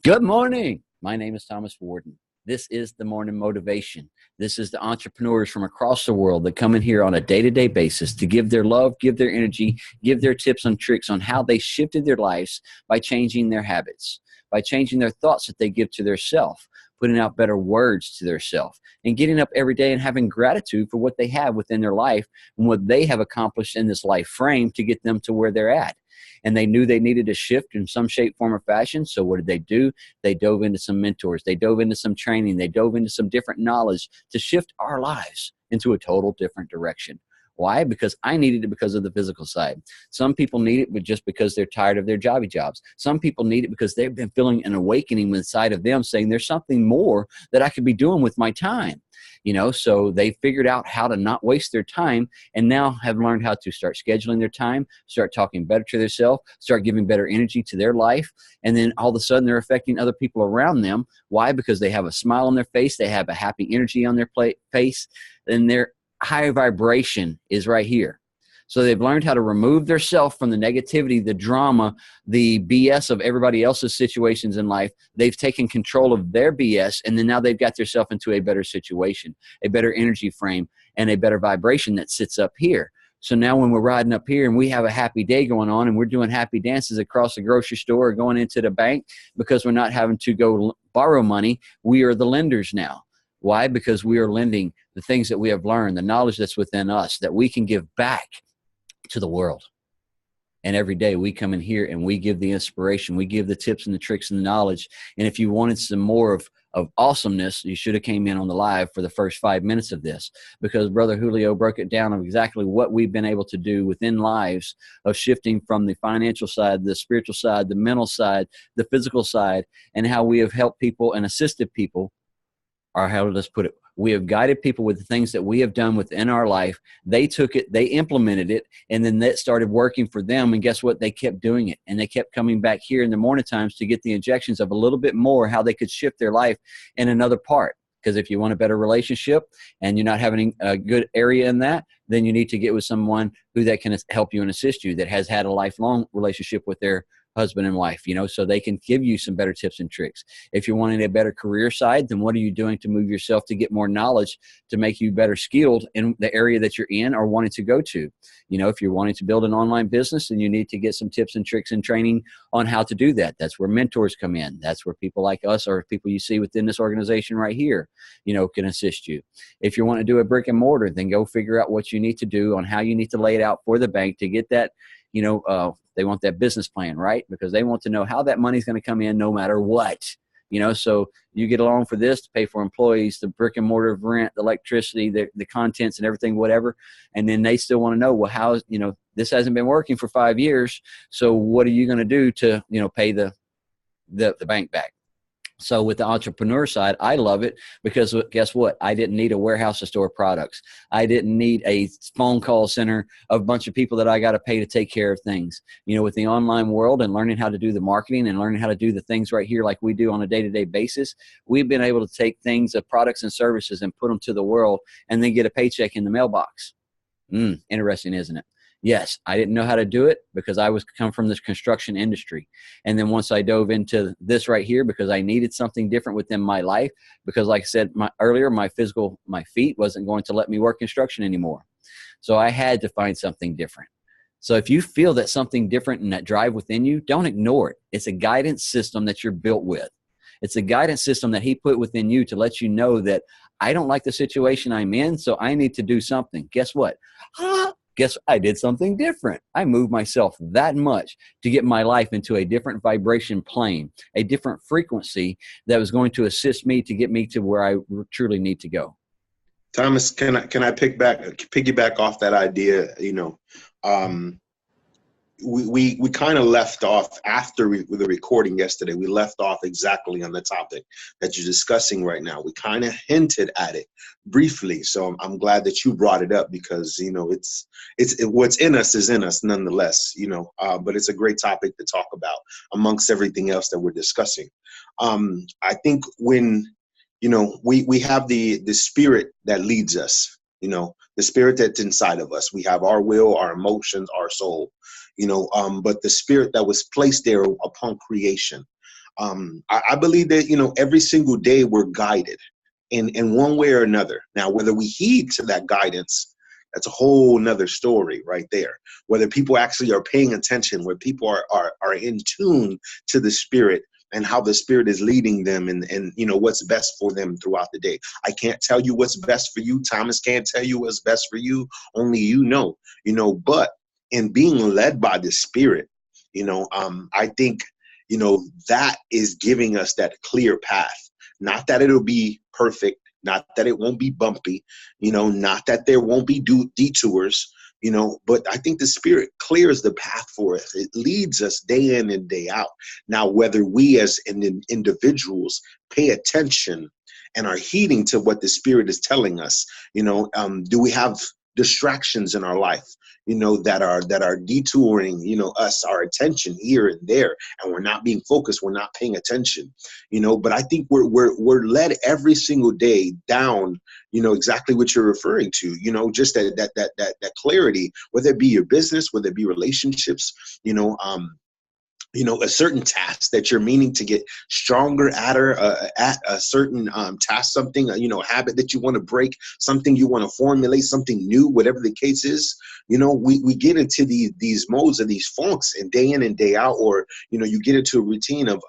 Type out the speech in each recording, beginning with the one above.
Good morning. My name is Thomas Warden. This is the Morning Motivation. This is the entrepreneurs from across the world that come in here on a day-to-day basis to give their love, give their energy, give their tips and tricks on how they shifted their lives by changing their habits, by changing their thoughts that they give to their self, putting out better words to their self, and getting up every day and having gratitude for what they have within their life and what they have accomplished in this life frame to get them to where they're at. And they knew they needed to shift in some shape, form, or fashion. So what did they do? They dove into some mentors. They dove into some training. They dove into some different knowledge to shift our lives into a total different direction. Why? Because I needed it because of the physical side. Some people need it but just because they're tired of their jobby jobs. Some people need it because they've been feeling an awakening inside of them saying there's something more that I could be doing with my time. So they figured out how to not waste their time and now have learned how to start scheduling their time, start talking better to themselves, start giving better energy to their life. And then all of a sudden they're affecting other people around them. Why? Because they have a smile on their face. They have a happy energy on their face, and their high vibration is right here. So they've learned how to remove themselves from the negativity, the drama, the BS of everybody else's situations in life. They've taken control of their BS, and then now they've got themselves into a better situation, a better energy frame, and a better vibration that sits up here. So now when we're riding up here and we have a happy day going on and we're doing happy dances across the grocery store or going into the bank because we're not having to go borrow money, we are the lenders now. Why? Because we are lending the things that we have learned, the knowledge that's within us that we can give back to the world. And every day we come in here and we give the inspiration, we give the tips and the tricks and the knowledge. And if you wanted some more of awesomeness, you should have came in on the live for the first 5 minutes of this, because Brother Julio broke it down of exactly what we've been able to do within lives of shifting from the financial side, the spiritual side, the mental side, the physical side, and how we have helped people and assisted people, or how let's put it, we have guided people with the things that we have done within our life. They took it, they implemented it, and then that started working for them. And guess what? They kept doing it. And they kept coming back here in the morning times to get the injections of a little bit more, how they could shift their life in another part. Because if you want a better relationship and you're not having a good area in that, then you need to get with someone who that can help you and assist you, that has had a lifelong relationship with their husband and wife, so they can give you some better tips and tricks. If you're wanting a better career side, then what are you doing to move yourself to get more knowledge to make you better skilled in the area that you're in or wanting to go to? If you're wanting to build an online business, then you need to get some tips and tricks and training on how to do that. That's where mentors come in. That's where people like us or people you see within this organization right here, can assist you. If you want to do a brick and mortar, then go figure out what you need to do on how you need to lay it out for the bank to get that, they want that business plan, right? Because they want to know how that money's going to come in no matter what. So you get a loan for this to pay for employees, the brick and mortar rent, the electricity, the contents and everything, whatever. And then they still want to know, well, how, this hasn't been working for 5 years. So what are you going to do to, pay the bank back? So with the entrepreneur side, I love it because guess what? I didn't need a warehouse to store products. I didn't need a phone call center of a bunch of people that I got to pay to take care of things. With the online world and learning how to do the marketing and learning how to do the things right here like we do on a day-to-day basis, we've been able to take things of products and services and put them to the world and then get a paycheck in the mailbox. Interesting, isn't it? Yes, I didn't know how to do it because I was come from this construction industry. And then once I dove into this right here because I needed something different within my life, because like I said earlier, my feet wasn't going to let me work construction anymore. So I had to find something different. So if you feel that something different and that drive within you, don't ignore it. It's a guidance system that you're built with. It's a guidance system that he put within you to let you know that I don't like the situation I'm in, so I need to do something. Guess what? Guess I did something different. I moved myself that much to get my life into a different vibration plane, a different frequency that was going to assist me to get me to where I truly need to go. Thomas, can I piggyback off that idea? We kind of left off after the recording yesterday. We left off exactly on the topic that you're discussing right now. We kind of hinted at it briefly, so I'm glad that you brought it up because it's what's in us is in us nonetheless. But it's a great topic to talk about amongst everything else that we're discussing. I think when we have the spirit that leads us. The spirit that's inside of us. We have our will, our emotions, our soul. But the spirit that was placed there upon creation, I believe that, every single day we're guided in one way or another. Now, whether we heed to that guidance, that's a whole nother story right there. Whether people actually are paying attention, where people are in tune to the Spirit and how the Spirit is leading them, and what's best for them throughout the day. I can't tell you what's best for you. Thomas can't tell you what's best for you. Only but in being led by the Spirit, I think, that is giving us that clear path. Not that it'll be perfect, not that it won't be bumpy, not that there won't be detours, but I think the Spirit clears the path for us. It leads us day in and day out. Now, whether we as individuals pay attention and are heeding to what the Spirit is telling us, do we have distractions in our life, that are detouring, our attention here and there, and we're not being focused, we're not paying attention, but I think we're led every single day down, exactly what you're referring to, just that clarity, whether it be your business, whether it be relationships, a certain task that you're meaning to get stronger at, or at a certain task, something, habit that you want to break, something you want to formulate, something new, whatever the case is, we get into these modes of these funks, and day in and day out, or, you get into a routine of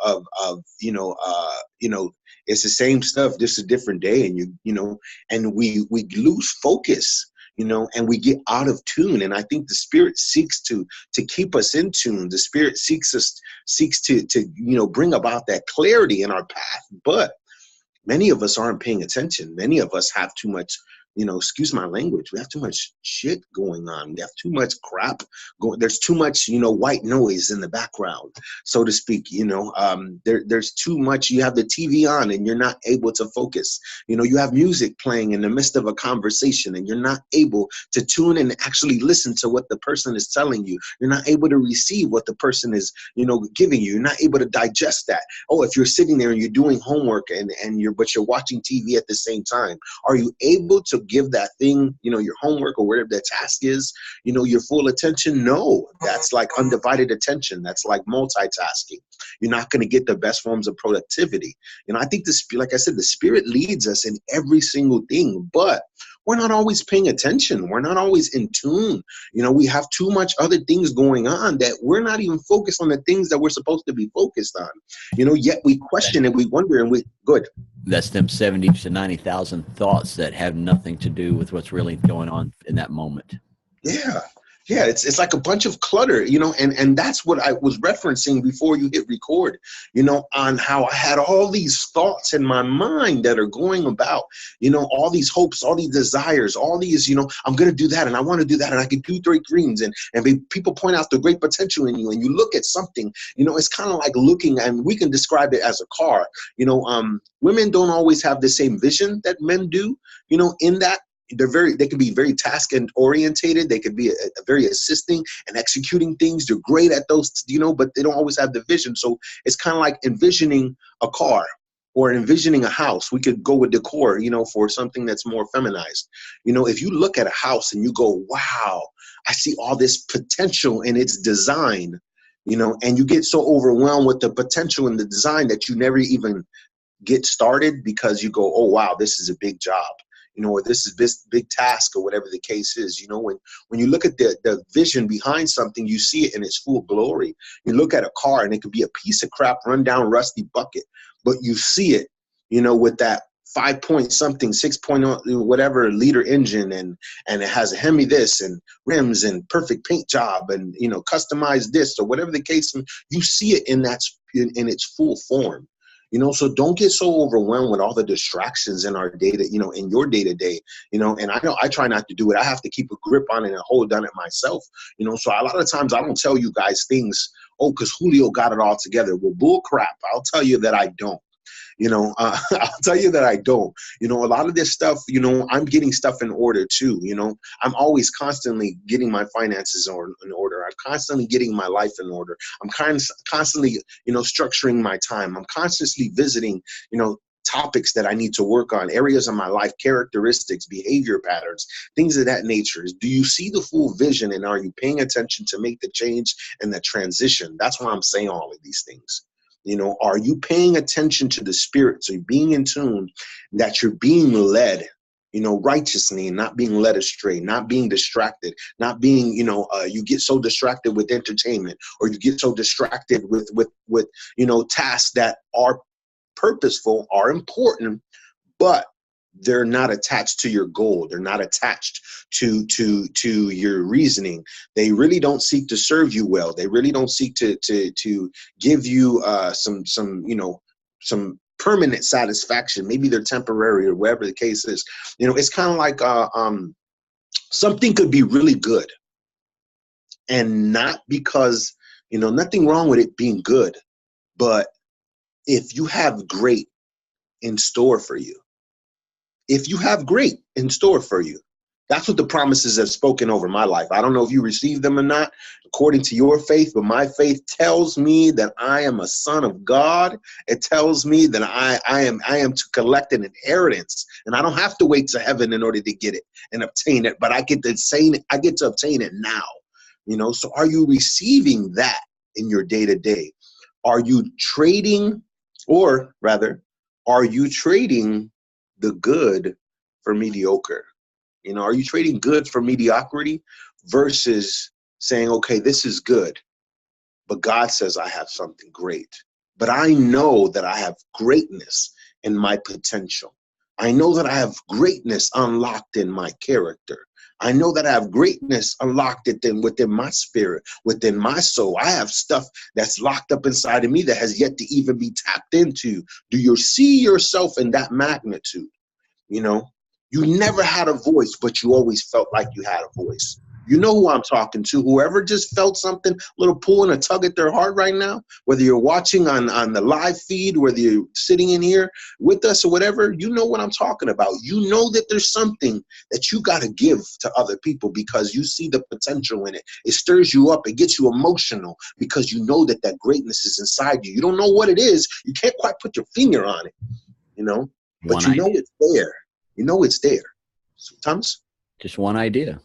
it's the same stuff, just a different day. And and we lose focus, and we get out of tune. And I think the Spirit seeks to keep us in tune. The Spirit seeks to bring about that clarity in our path. But many of us aren't paying attention. Many of us have too much, excuse my language, we have too much shit going on. We have too much crap going. There's too much, white noise in the background, so to speak. There's too much. You have the TV on and you're not able to focus. You have music playing in the midst of a conversation and you're not able to tune and actually listen to what the person is telling you. You're not able to receive what the person is, giving you. You're not able to digest that. Oh, if you're sitting there and you're doing homework but you're watching TV at the same time, are you able to give that thing, your homework or whatever the task is, your full attention? No, that's like undivided attention. That's like multitasking. You're not going to get the best forms of productivity. I think like I said, the Spirit leads us in every single thing, but we're not always paying attention. We're not always in tune. We have too much other things going on that we're not even focused on the things that we're supposed to be focused on. Yet we question and we wonder and we good. That's them 70 to 90,000 thoughts that have nothing to do with what's really going on in that moment. Yeah. Yeah, it's like a bunch of clutter, and that's what I was referencing before you hit record, on how I had all these thoughts in my mind that are going about, all these hopes, all these desires, all these, I'm going to do that and I want to do that and I can do great dreams, and people point out the great potential in you, and you look at something, it's kind of like looking, and we can describe it as a car, women don't always have the same vision that men do, in that. They can be very task and orientated. They could be a very assisting and executing things. They're great at those, but they don't always have the vision. So it's kind of like envisioning a car or envisioning a house. We could go with decor, for something that's more feminized. If you look at a house and you go, wow, I see all this potential in its design, and you get so overwhelmed with the potential in the design that you never even get started, because you go, oh, wow, this is a big job. Or this is this big task, or whatever the case is. When you look at the vision behind something, you see it in its full glory. You look at a car and it could be a piece of crap, run down, rusty bucket, but you see it, with that 5-point something, 6-point whatever liter engine, and it has a Hemi this and rims and perfect paint job and, customized this or whatever the case. And you see it in its full form. So don't get so overwhelmed with all the distractions in our data, in your day-to-day, and I know I try not to do it. I have to keep a grip on it and hold on it myself, so a lot of times I don't tell you guys things, because Julio got it all together. Well, bull crap. I'll tell you that I don't. I'll tell you that I don't. A lot of this stuff, I'm getting stuff in order too. I'm always constantly getting my finances in order. I'm constantly getting my life in order. I'm constantly, structuring my time. I'm constantly visiting, topics that I need to work on, areas of my life, characteristics, behavior patterns, things of that nature. Do you see the full vision, and are you paying attention to make the change and the transition? That's why I'm saying all of these things. You know, are you paying attention to the spirit? So you're being in tune, that you're being led, you know, righteously, and not being led astray, not being distracted, not being, you get so distracted with entertainment, or you get so distracted with, you know, tasks that are purposeful, are important, but they're not attached to your goal. They're not attached to your reasoning. They really don't seek to serve you well. They really don't seek to give you some permanent satisfaction. Maybe they're temporary, or whatever the case is. You know, it's kind of like something could be really good, and not because, you know, nothing wrong with it being good, but if you have great in store for you, if you have great in store for you. That's what the promises have spoken over my life. I don't know if you received them or not, according to your faith, but my faith tells me that I am a son of God. It tells me that I am to collect an inheritance, and I don't have to wait to heaven in order to get it and obtain it, but I get to obtain it now. You know, so are you receiving that in your day-to-day? Are you trading, or rather, are you trading the good for mediocre? You know, are you trading good for mediocrity versus saying, okay, this is good, but God says I have something great, but I know that I have greatness in my potential. I know that I have greatness unlocked in my character. I know that I have greatness unlocked within my spirit, within my soul. I have stuff that's locked up inside of me that has yet to even be tapped into. Do you see yourself in that magnitude? You know, you never had a voice, but you always felt like you had a voice. You know who I'm talking to. Whoever just felt something, a little pull and a tug at their heart right now, whether you're watching on the live feed, whether you're sitting in here with us or whatever, you know what I'm talking about. You know that there's something that you got to give to other people because you see the potential in it. It stirs you up. It gets you emotional because you know that that greatness is inside you. You don't know what it is. You can't quite put your finger on it, you know, but you know it's there. You know it's there. So, Thomas? Just one idea.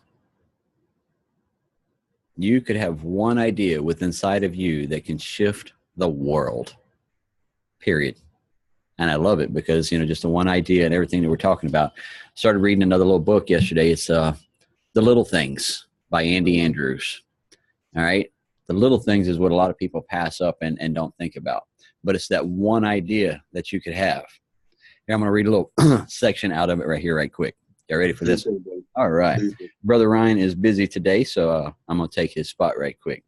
You could have one idea within inside of you that can shift the world, period. And I love it because, you know, just the one idea and everything that we're talking about. Started reading another little book yesterday. It's The Little Things by Andy Andrews. All right. The little things is what a lot of people pass up and don't think about. But it's that one idea that you could have. Here, I'm going to read a little section out of it right here, right quick. You ready for this? All right. Brother Ryan is busy today, so I'm going to take his spot right quick.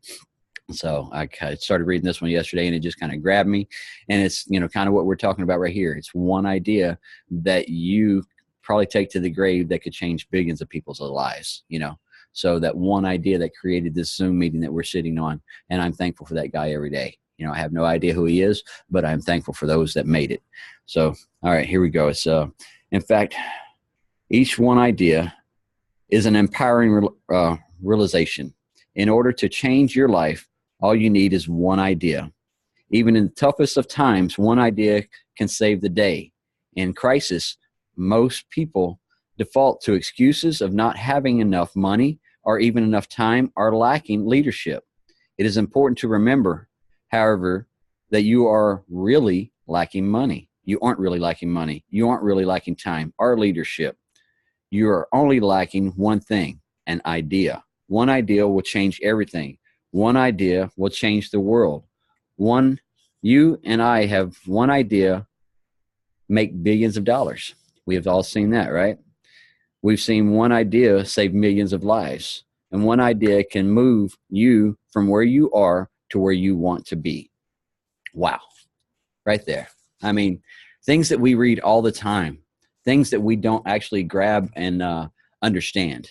So I started reading this one yesterday, and it just kind of grabbed me. And it's, you know, kind of what we're talking about right here. It's one idea that you probably take to the grave that could change billions of people's lives, you know. So that one idea that created this Zoom meeting that we're sitting on, and I'm thankful for that guy every day. You know, I have no idea who he is, but I'm thankful for those that made it. So, all right, here we go. It's, in fact, each one idea is an empowering realization. In order to change your life, all you need is one idea. Even in the toughest of times, one idea can save the day. In crisis, most people default to excuses of not having enough money or even enough time or lacking leadership. It is important to remember, however, that you are really lacking money. You aren't really lacking money. You aren't really lacking time or leadership. You are only lacking one thing, an idea. One idea will change everything. One idea will change the world. You and I have one idea make billions of dollars. We have all seen that, right? We've seen one idea save millions of lives. And one idea can move you from where you are to where you want to be. Wow. Right there. I mean, things that we read all the time, things that we don't actually grab and understand,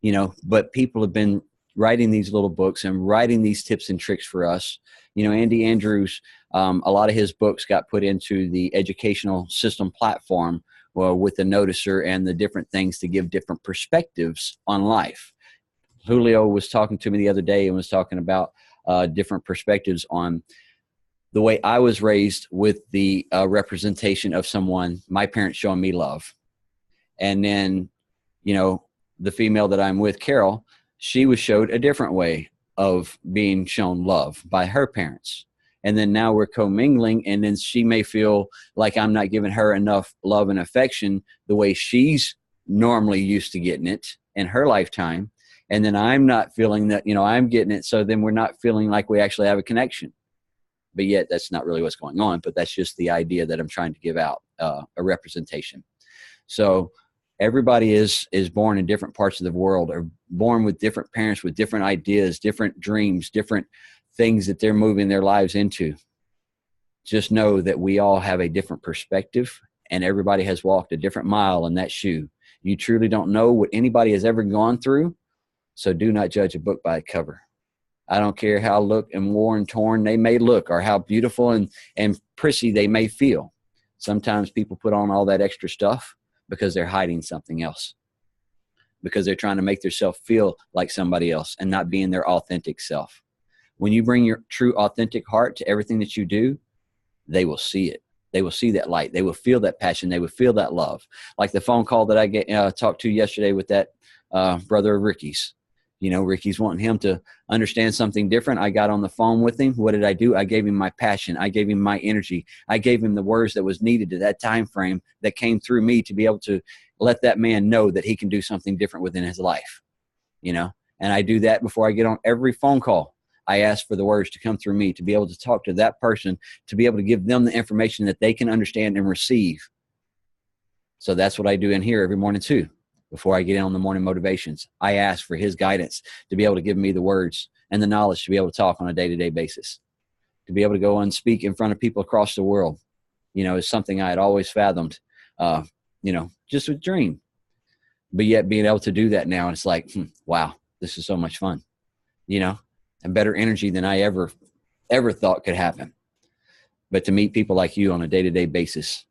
you know, but people have been writing these little books and writing these tips and tricks for us. You know, Andy Andrews, a lot of his books got put into the educational system platform with the noticer and the different things to give different perspectives on life. Julio was talking to me the other day and was talking about different perspectives on the way I was raised with the representation of someone, my parents showing me love. And then, you know, the female that I'm with, Carol, she was showed a different way of being shown love by her parents. And then now we're commingling, and then she may feel like I'm not giving her enough love and affection the way she's normally used to getting it in her lifetime. And then I'm not feeling that, I'm getting it. So then we're not feeling like we actually have a connection. But yet that's not really what's going on. But that's just the idea that I'm trying to give out, a representation. So everybody is born in different parts of the world, or born with different parents, with different ideas, different dreams, different things that they're moving their lives into. Just know that we all have a different perspective, and everybody has walked a different mile in that shoe. You truly don't know what anybody has ever gone through. So do not judge a book by a cover. I don't care how look and worn, torn they may look, or how beautiful and prissy they may feel. Sometimes people put on all that extra stuff because they're hiding something else, because they're trying to make themselves feel like somebody else and not being their authentic self. When you bring your true authentic heart to everything that you do, they will see it. They will see that light. They will feel that passion. They will feel that love. Like the phone call that I talked to yesterday with that brother of Ricky's. Ricky's wanting him to understand something different. I got on the phone with him. What did I do? I gave him my passion. I gave him my energy. I gave him the words that was needed at that time frame that came through me to be able to let that man know that he can do something different within his life. And I do that before I get on every phone call. I ask for the words to come through me to be able to talk to that person, to be able to give them the information that they can understand and receive. So that's what I do in here every morning too. Before I get in on the morning motivations, I ask for his guidance to be able to give me the words and the knowledge to be able to talk on a day-to-day basis, to be able to go and speak in front of people across the world. Is something I had always fathomed, just a dream. But yet being able to do that now, it's like, wow, this is so much fun, and better energy than I ever thought could happen. But to meet people like you on a day-to-day basis,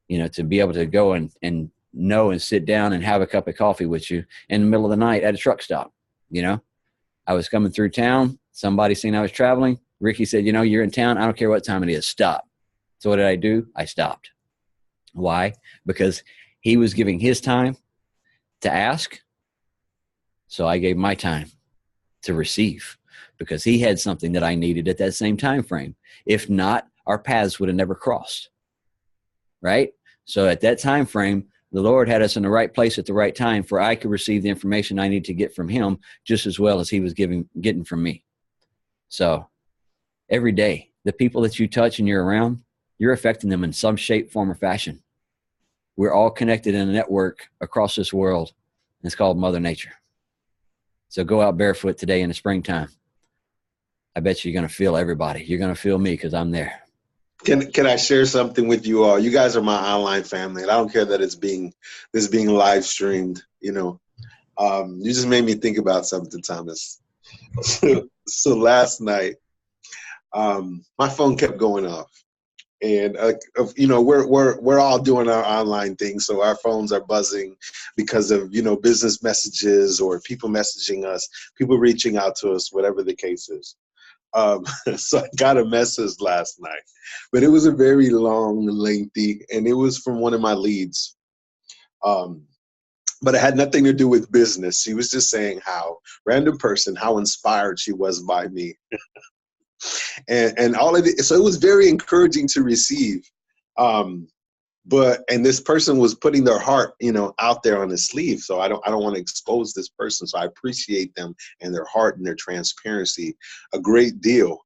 to be able to go and know and sit down and have a cup of coffee with you in the middle of the night at a truck stop. I was coming through town. Somebody seen I was traveling. Ricky said, you're in town. I don't care what time it is. Stop. So what did I do? I stopped. Why? Because he was giving his time to ask. So I gave my time to receive, because he had something that I needed at that same time frame. If not, our paths would have never crossed. Right? So at that time frame, the Lord had us in the right place at the right time, for I could receive the information I need to get from him just as well as he was getting from me. So every day, the people that you touch and you're around, you're affecting them in some shape, form, or fashion. We're all connected in a network across this world. And it's called Mother Nature. So go out barefoot today in the springtime. I bet you're going to feel everybody. You're going to feel me, because I'm there. Can I share something with you all? You guys are my online family, and I don't care that this being live streamed. You just made me think about something, Thomas. So last night, my phone kept going off, and we're all doing our online thing, so our phones are buzzing because of business messages or people messaging us, people reaching out to us, whatever the case is. So I got a message last night, but it was a very long, lengthy, and it was from one of my leads. But it had nothing to do with business. She was just saying how inspired she was by me. and all of it. So it was very encouraging to receive. And this person was putting their heart, out there on the sleeve. So I don't want to expose this person. So I appreciate them and their heart and their transparency a great deal.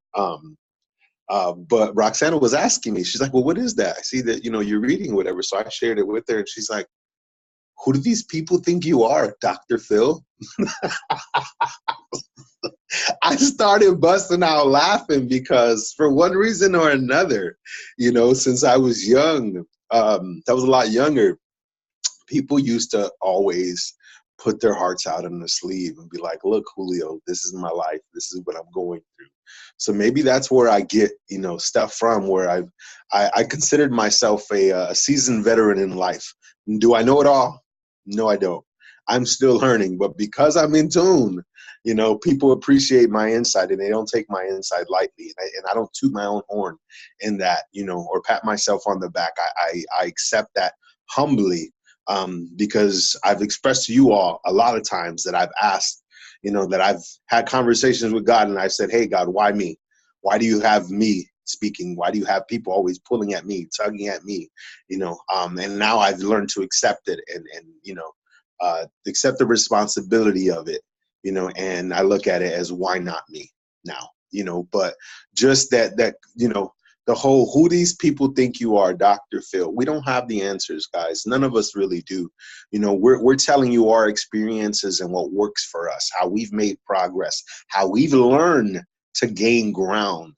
But Roxana was asking me, she's like, well, what is that? I see that, you're reading whatever. So I shared it with her, and she's like, who do these people think you are, Dr. Phil? I started busting out laughing because for one reason or another, since I was young, I was a lot younger, people used to always put their hearts out on the sleeve and be like, look, Julio, this is my life. This is what I'm going through. So maybe that's where I get, stuff from, where I considered myself a seasoned veteran in life. Do I know it all? No, I don't. I'm still learning, but because I'm in tune, people appreciate my insight, and they don't take my insight lightly. And I don't toot my own horn in that, or pat myself on the back. I accept that humbly, because I've expressed to you all a lot of times that I've asked, that I've had conversations with God, and I said, hey, God, why me? Why do you have me speaking? Why do you have people always pulling at me, tugging at me? And now I've learned to accept it and accept the responsibility of it, and I look at it as, why not me now? But just that, the whole, who these people think you are, Dr. Phil, we don't have the answers, guys. None of us really do. We're telling you our experiences and what works for us, how we've made progress, how we've learned to gain ground,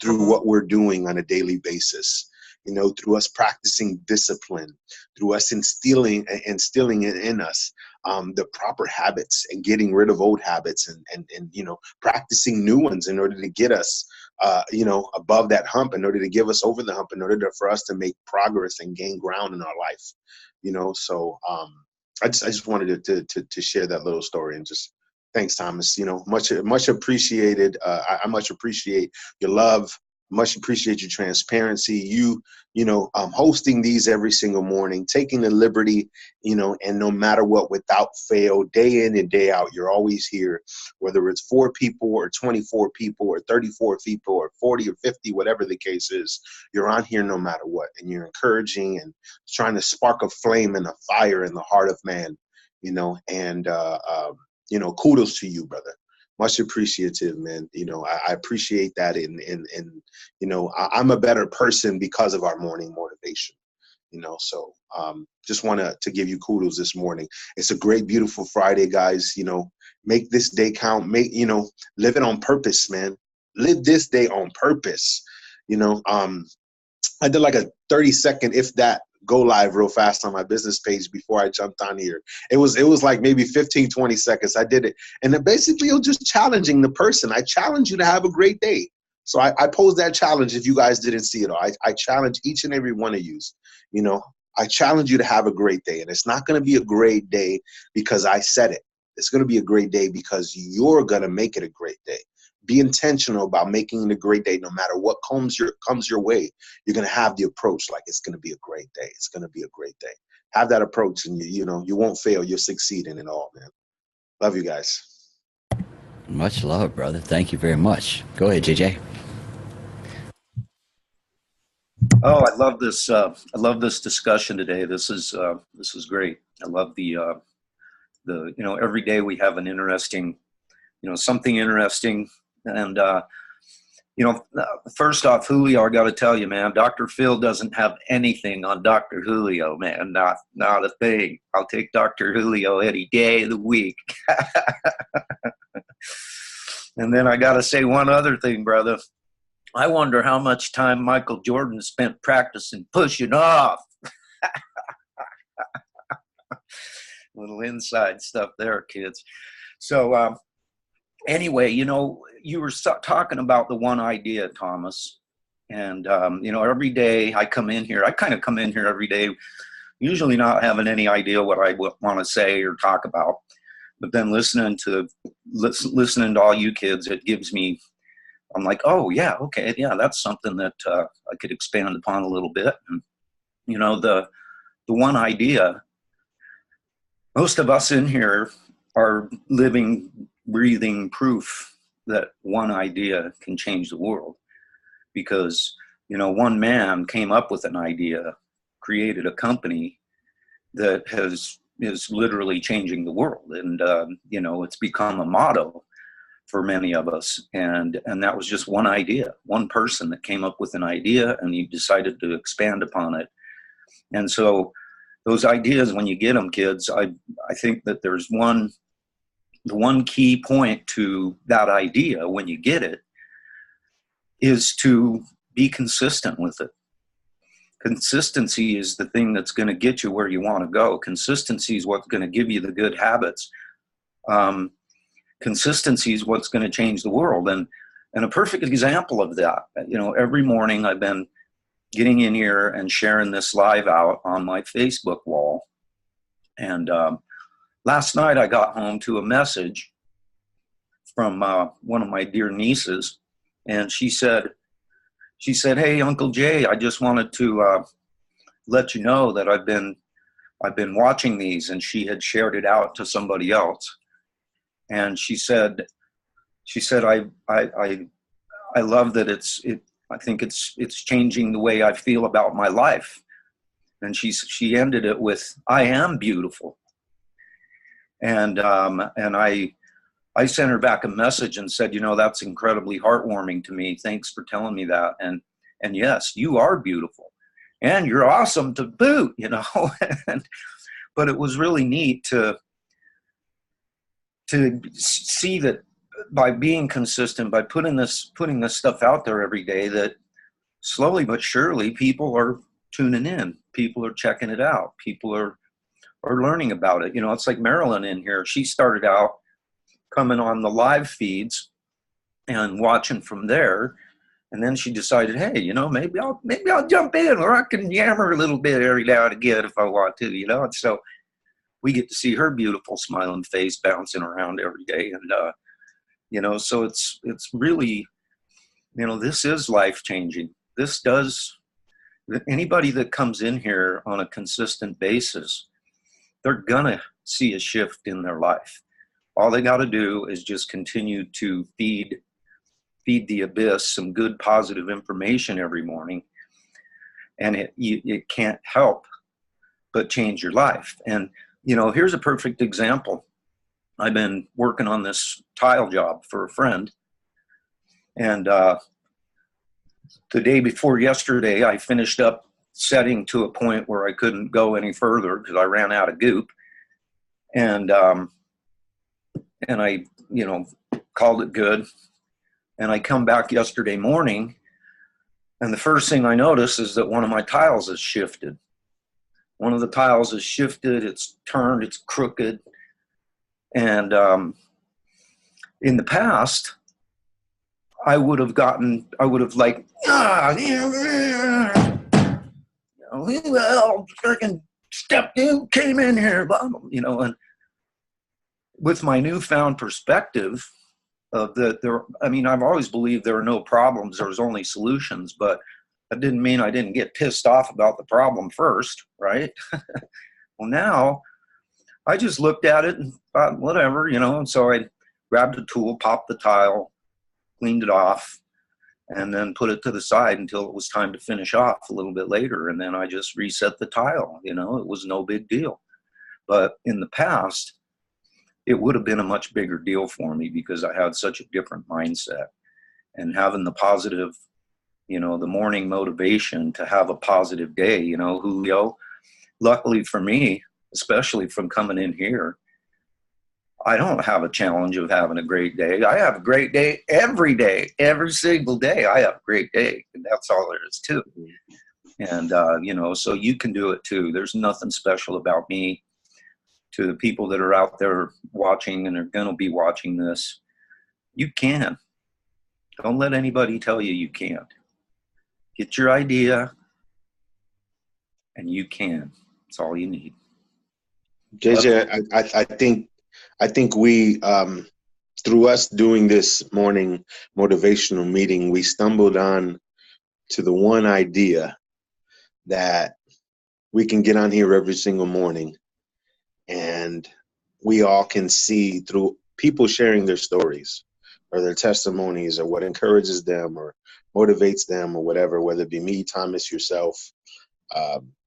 through what we're doing on a daily basis, through us practicing discipline, through us instilling it in us, the proper habits, and getting rid of old habits, and practicing new ones in order to get us above that hump, in order to give us over the hump, in order for us to make progress and gain ground in our life. So I just wanted to share that little story, and just thanks, Thomas. Much appreciated. I much appreciate your love. Much appreciate your transparency. You hosting these every single morning, taking the liberty, and no matter what, without fail, day in and day out, you're always here, whether it's 4 people or 24 people or 34 people or 40 or 50, whatever the case is, you're on here no matter what. And you're encouraging and trying to spark a flame and a fire in the heart of man, and kudos to you, brother. Much appreciative, man. I appreciate that. And I'm a better person because of our morning motivation, so just want to give you kudos this morning. It's a great, beautiful Friday, guys. Make this day count. Live it on purpose, man. Live this day on purpose. I did like a 30-second, if that, go live real fast on my business page before I jumped on here. It was like maybe 15, 20 seconds. I did it. And then basically it was just challenging the person. I challenge you to have a great day. So I posed that challenge if you guys didn't see it all. I challenge each and every one of you. I challenge you to have a great day. And it's not going to be a great day because I said it. It's going to be a great day because you're going to make it a great day. Be intentional about making it a great day. No matter what comes your way, you're going to have the approach like it's going to be a great day. It's going to be a great day. Have that approach, and you won't fail. You'll succeed in it all, man. Love you guys. Much love, brother. Thank you very much. Go ahead, JJ. Oh, I love this. I love this discussion today. This is great. I love the every day we have an interesting, something interesting. And, first off, Julio, I got to tell you, man, Dr. Phil doesn't have anything on Dr. Julio, man. Not a thing. I'll take Dr. Julio any day of the week. And then I got to say one other thing, brother. I wonder how much time Michael Jordan spent practicing pushing off. Little inside stuff there, kids. So, anyway, you were talking about the one idea, Thomas, and, every day I come in here, I kind of come in here every day, usually not having any idea what I want to say or talk about, but then listening to all you kids, it gives me, I'm like, oh yeah, okay. Yeah. That's something that I could expand upon a little bit. And, the one idea, most of us in here are living, breathing proof that one idea can change the world, because one man came up with an idea, created a company that is literally changing the world, and it's become a motto for many of us, and that was just one idea, one person that came up with an idea, and he decided to expand upon it. And so those ideas, when you get them, kids, I think that there's the one key point to that idea when you get it is to be consistent with it. Consistency is the thing that's going to get you where you want to go. Consistency is what's going to give you the good habits. Consistency is what's going to change the world. And a perfect example of that, every morning I've been getting in here and sharing this live out on my Facebook wall. And last night I got home to a message from one of my dear nieces, and she said, "Hey, Uncle Jay, I just wanted to let you know that I've been watching these," and she had shared it out to somebody else. And she said, I love that I think it's changing the way I feel about my life. And she ended it with, I am beautiful. And I sent her back a message and said, that's incredibly heartwarming to me. Thanks for telling me that. And yes, you are beautiful and you're awesome to boot, but it was really neat to see that by being consistent, by putting this stuff out there every day, that slowly but surely people are tuning in, people are checking it out, people are learning about it. It's like Marilyn in here. She started out coming on the live feeds and watching from there. And then she decided, hey, maybe I'll jump in, or I can yammer a little bit every now and again if I want to, And so we get to see her beautiful smiling face bouncing around every day. And, so it's really, this is life changing. Anybody that comes in here on a consistent basis, they're going to see a shift in their life. All they got to do is just continue to feed the abyss some good, positive information every morning. And it can't help but change your life. And, here's a perfect example. I've been working on this tile job for a friend. And the day before yesterday, I finished up setting to a point where I couldn't go any further because I ran out of goop. And I, called it good. And I come back yesterday morning, and the first thing I notice is that one of my tiles has shifted. One of the tiles is shifted, it's turned, it's crooked. And in the past, I would have like, well, freaking stepped in, came in here, and with my newfound perspective of I've always believed there are no problems, there's only solutions, but that didn't mean I didn't get pissed off about the problem first, right? Well, now I just looked at it and thought, whatever, and so I grabbed a tool, popped the tile, cleaned it off, and then put it to the side until it was time to finish off a little bit later. And then I just reset the tile, it was no big deal. But in the past, it would have been a much bigger deal for me because I had such a different mindset. And having the positive, the morning motivation to have a positive day, Julio, luckily for me, especially from coming in here, I don't have a challenge of having a great day. I have a great day, every single day. I have a great day, and that's all there is to it. And, so you can do it too. There's nothing special about me. To the people that are out there watching and are going to be watching this, you can. Don't let anybody tell you can't. Get your idea, and you can. That's all you need. JJ, I think we, through us doing this morning motivational meeting, we stumbled on to the one idea that we can get on here every single morning, and we all can see through people sharing their stories or their testimonies or what encourages them or motivates them or whatever, whether it be me, Thomas, yourself,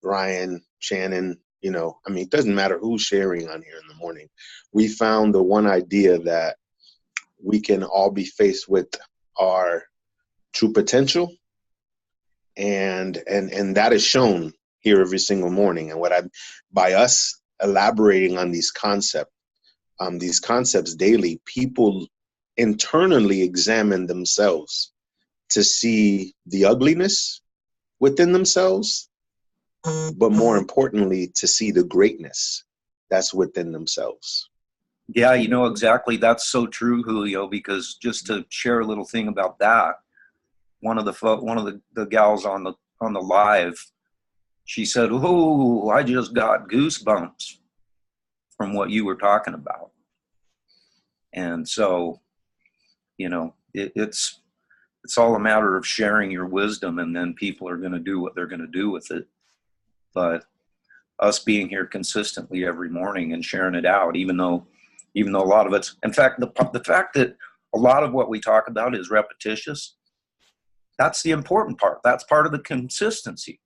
Ryan, Shannon, it doesn't matter who's sharing on here in the morning. We found the one idea that we can all be faced with our true potential, and that is shown here every single morning. And by us elaborating on these concepts daily, people internally examine themselves to see the ugliness within themselves, but more importantly, to see the greatness that's within themselves. Yeah, exactly. That's so true, Julio, because just to share a little thing about that, one of the gals on the live, she said, "Oh, I just got goosebumps from what you were talking about." And so, it's all a matter of sharing your wisdom, and then people are going to do what they're going to do with it. But us being here consistently every morning and sharing it out, even though a lot of it's, in fact, the fact that a lot of what we talk about is repetitious, That's the important part. That's part of the consistency,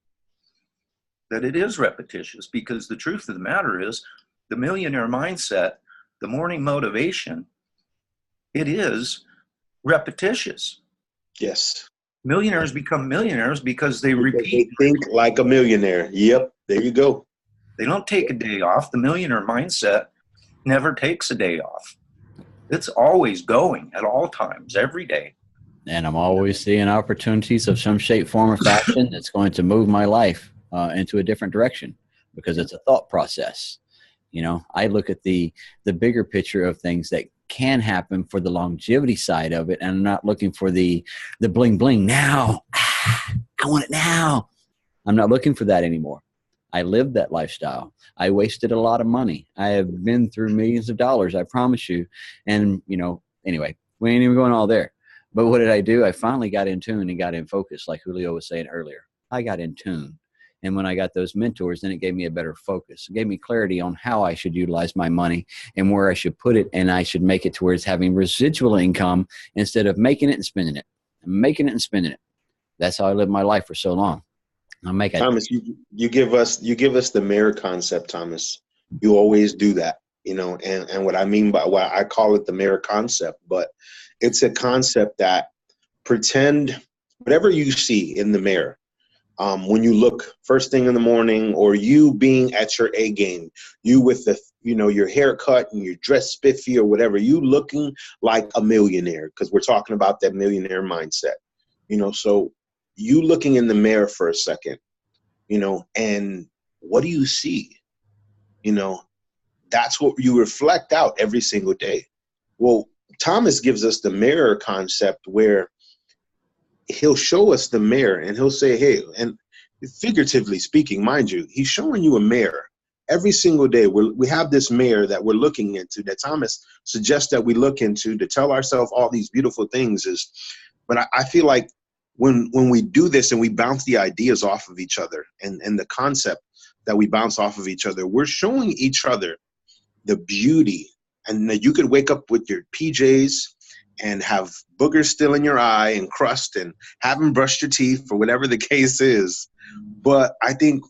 that it is repetitious, because the truth of the matter is the millionaire mindset, the morning motivation, it is repetitious. Yes. Millionaires become millionaires because they Because repeat. they think like a millionaire. Yep. There you go. They don't take a day off. The millionaire mindset never takes a day off. It's always going at all times, every day. And I'm always seeing opportunities of some shape, form, or fashion that's going to move my life into a different direction, because it's a thought process. You know, I look at the bigger picture of things that can happen for the longevity side of it, and I'm not looking for the bling bling now. I want it now. I'm not looking for that anymore. I lived that lifestyle. I wasted a lot of money. I have been through millions of dollars, I promise you. And, you know, anyway, we ain't even going all there. But what did I do? I finally got in tune and got in focus, like Julio was saying earlier. I got in tune. And when I got those mentors, then it gave me a better focus. It gave me clarity on how I should utilize my money and where I should put it. And I should make it to where it's having residual income instead of making it and spending it. Making it and spending it. That's how I lived my life for so long. Thomas, you give us the mirror concept, Thomas. You always do that, you know, and what I mean by why I call it the mirror concept, but it's a concept that pretend whatever you see in the mirror, when you look first thing in the morning, or you being at your A game, you with the, you know, your haircut and your dress spiffy or whatever, you looking like a millionaire, because we're talking about that millionaire mindset, you know. So you looking in the mirror for a second, you know, and what do you see? You know, that's what you reflect out every single day. Well, Thomas gives us the mirror concept, where he'll show us the mirror and he'll say, hey, and figuratively speaking, mind you, he's showing you a mirror every single day. We have this mirror that we're looking into, that Thomas suggests that we look into to tell ourselves all these beautiful things. But I feel like when we do this and we bounce the ideas off of each other, and the concept that we bounce off of each other, we're showing each other the beauty. And that you could wake up with your PJs and have boogers still in your eye and crust and haven't brushed your teeth, or whatever the case is. But I think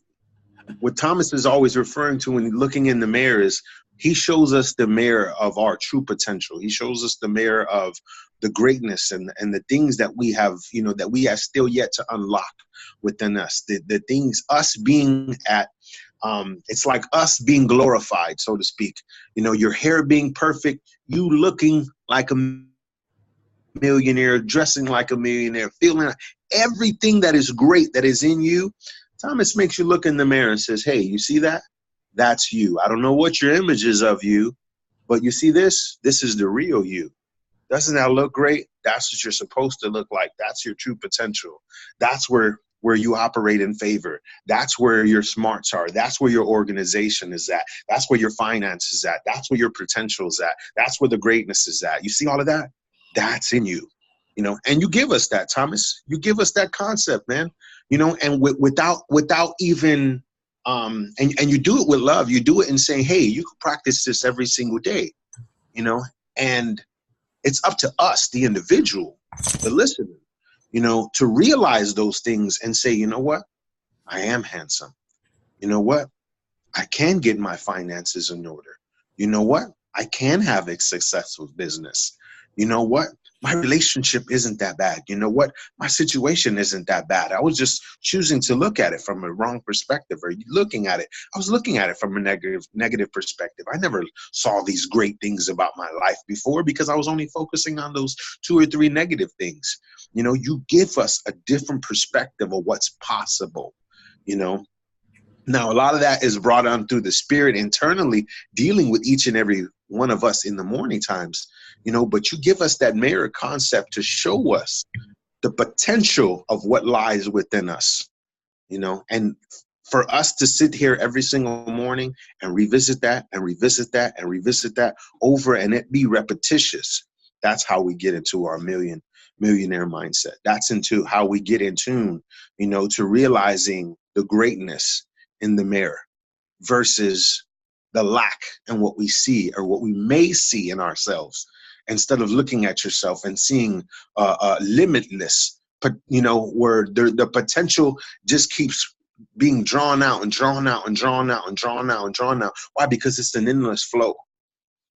what Thomas is always referring to when looking in the mirror is he shows us the mirror of our true potential. He shows us the mirror of the greatness and the things that we have, you know, that we have still yet to unlock within us. The things, us being at, it's like us being glorified, so to speak. You know, your hair being perfect, you looking like a millionaire, dressing like a millionaire, feeling everything that is great that is in you. Thomas makes you look in the mirror and says, hey, you see that? That's you. I don't know what your image is of you, but you see this? This is the real you. Doesn't that look great? That's what you're supposed to look like. That's your true potential. That's where you operate in favor. That's where your smarts are. That's where your organization is at. That's where your finance is at. That's where your potential is at. That's where the greatness is at. You see all of that? That's in you, you know, and you give us that, Thomas. You give us that concept, man, you know, and without even, and you do it with love. You do it in saying, hey, you can practice this every single day, you know, and it's up to us, the individual, the listener, you know, to realize those things and say, you know what? I am handsome. You know what? I can get my finances in order. You know what? I can have a successful business. You know what? My relationship isn't that bad. You know what? My situation isn't that bad. I was just choosing to look at it from a wrong perspective, or looking at it. I was looking at it from a negative perspective. I never saw these great things about my life before because I was only focusing on those 2 or 3 negative things. You know, you give us a different perspective of what's possible, you know. Now, a lot of that is brought on through the spirit internally, dealing with each and every one of us in the morning times, you know, but you give us that mirror concept to show us the potential of what lies within us, you know, and for us to sit here every single morning and revisit that and revisit that and revisit that over, and it be repetitious. That's how we get into our millionaire mindset. That's into how we get in tune, you know, to realizing the greatness in the mirror versus the lack in what we see or what we may see in ourselves, instead of looking at yourself and seeing limitless where the potential just keeps being drawn out and drawn out and drawn out and drawn out and drawn out. Why? Because it's an endless flow.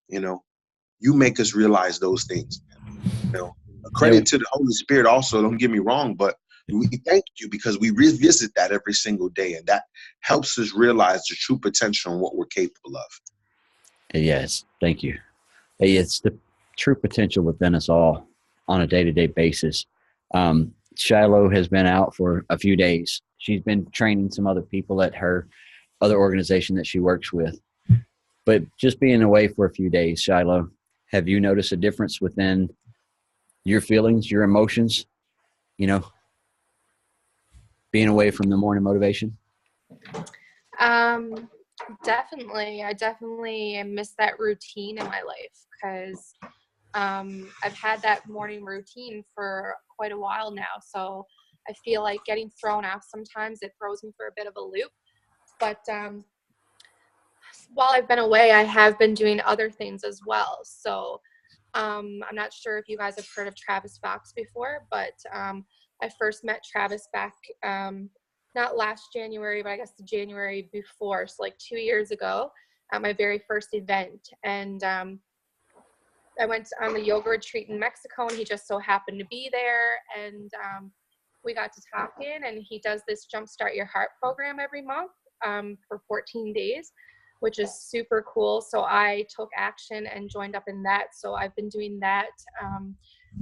You make us realize those things. Credit to the Holy Spirit also, don't get me wrong, but we thank you because we revisit that every single day, and that helps us realize the true potential and what we're capable of. Yes, thank you. Hey, it's the true potential within us all on a day-to-day basis. Shiloh has been out for a few days. She's been training some other people at her other organization that she works with. But just being away for a few days, Shiloh, have you noticed a difference within your feelings, your emotions, being away from the morning motivation? Definitely. I definitely miss that routine in my life because I've had that morning routine for quite a while now. So I feel like getting thrown off sometimes, it throws me for a bit of a loop. But while I've been away, I have been doing other things as well. So I'm not sure if you guys have heard of Travis Fox before, but I first met Travis back not last January, but I guess the January before, so like 2 years ago at my very first event. And I went on the yoga retreat in Mexico, and he just so happened to be there. And we got to talking, and he does this Jumpstart Your Heart program every month for 14 days, which is super cool. So I took action and joined up in that. So I've been doing that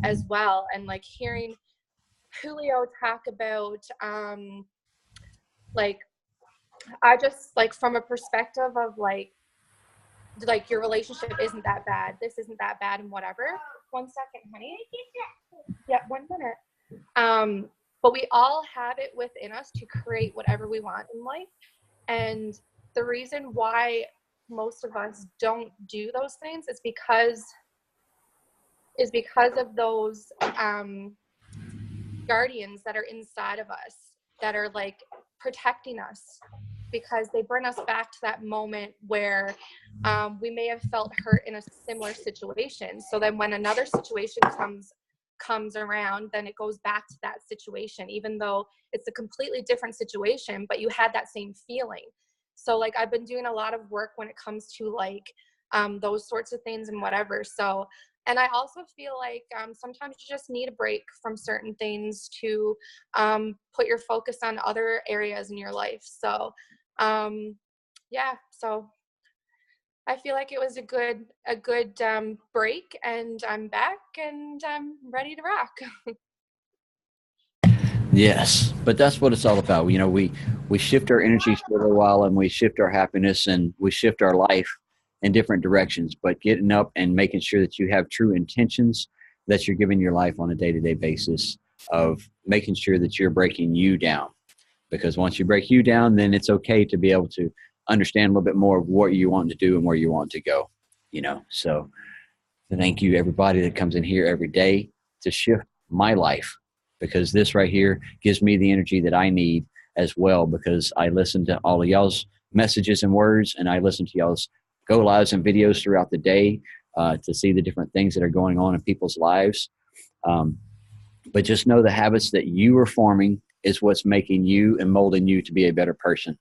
as well. And like hearing Julio talk about I just like from a perspective of like your relationship isn't that bad, this isn't that bad, and whatever. 1 second, honey. Yeah, 1 minute. But we all have it within us to create whatever we want in life. And the reason why most of us don't do those things is because of those guardians that are inside of us that are like protecting us, because they bring us back to that moment where we may have felt hurt in a similar situation. So then when another situation comes around, then it goes back to that situation, even though it's a completely different situation, but you had that same feeling. So like I've been doing a lot of work when it comes to like those sorts of things and whatever. So, and I also feel like sometimes you just need a break from certain things to put your focus on other areas in your life. So yeah, so I feel like it was a good break, and I'm back and I'm ready to rock. Yes, but that's what it's all about. We shift our energies for a little while, and we shift our happiness, and we shift our life in different directions. But getting up and making sure that you have true intentions, that you're giving your life on a day-to-day basis, of making sure that you're breaking you down. Because once you break you down, then it's okay to be able to understand a little bit more of what you want to do and where you want to go. So thank you, everybody that comes in here every day to shift my life, because this right here gives me the energy that I need as well, because I listen to all of y'all's messages and words, and I listen to y'all's go lives and videos throughout the day to see the different things that are going on in people's lives. But just know the habits that you are forming is what's making you and molding you to be a better person.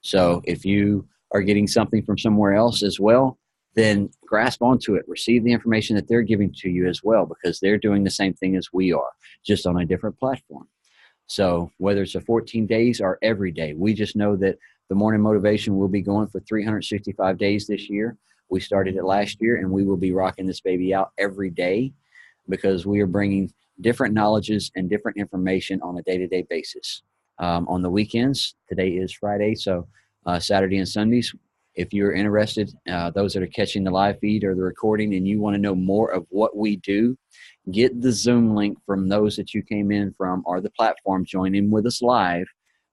So if you are getting something from somewhere else as well, then grasp onto it. Receive the information that they're giving to you as well, because they're doing the same thing as we are, just on a different platform. So whether it's a 14 days or every day, we just know that the morning motivation will be going for 365 days this year. We started it last year, and we will be rocking this baby out every day, because we are bringing different knowledges and different information on a day-to-day basis. On the weekends, today is Friday, so Saturday and Sundays, if you're interested, those that are catching the live feed or the recording, and you want to know more of what we do, get the Zoom link from those that you came in from or the platform. Join in with us live,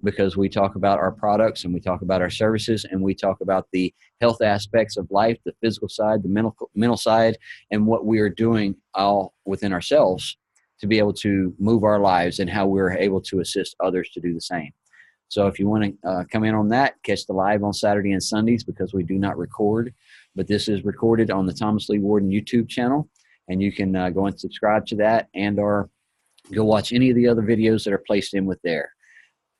because we talk about our products, and we talk about our services, and we talk about the health aspects of life, the physical side, the mental side, and what we are doing all within ourselves to be able to move our lives, and how we're able to assist others to do the same. So if you want to come in on that, catch the live on Saturday and Sundays, because we do not record, but this is recorded on the Thomas Lee Warden YouTube channel, and you can go and subscribe to that, and or Go watch any of the other videos that are placed in with there.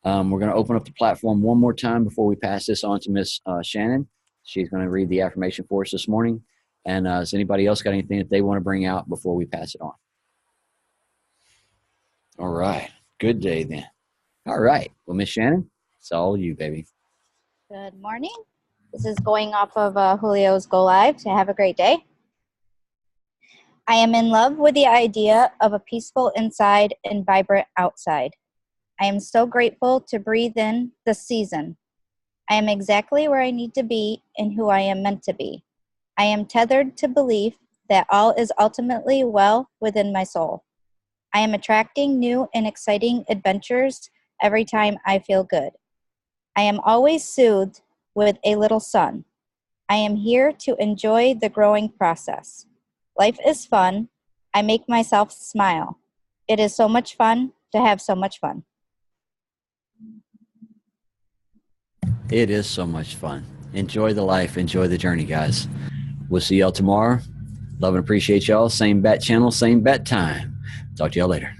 We're going to open up the platform one more time before we pass this on to Miss Shannon. She's going to read the affirmation for us this morning. And has anybody else got anything that they want to bring out before we pass it on? All right. Good day then. All right. Well, Miss Shannon, it's all you, baby. Good morning. This is going off of Julio's Go Live. So have a great day. I am in love with the idea of a peaceful inside and vibrant outside. I am so grateful to breathe in the season. I am exactly where I need to be and who I am meant to be. I am tethered to belief that all is ultimately well within my soul. I am attracting new and exciting adventures every time I feel good. I am always soothed with a little sun. I am here to enjoy the growing process. Life is fun. I make myself smile. It is so much fun to have so much fun. It is so much fun. Enjoy the life. Enjoy the journey, guys. We'll see y'all tomorrow. Love and appreciate y'all. Same bat channel, same bat time. Talk to y'all later.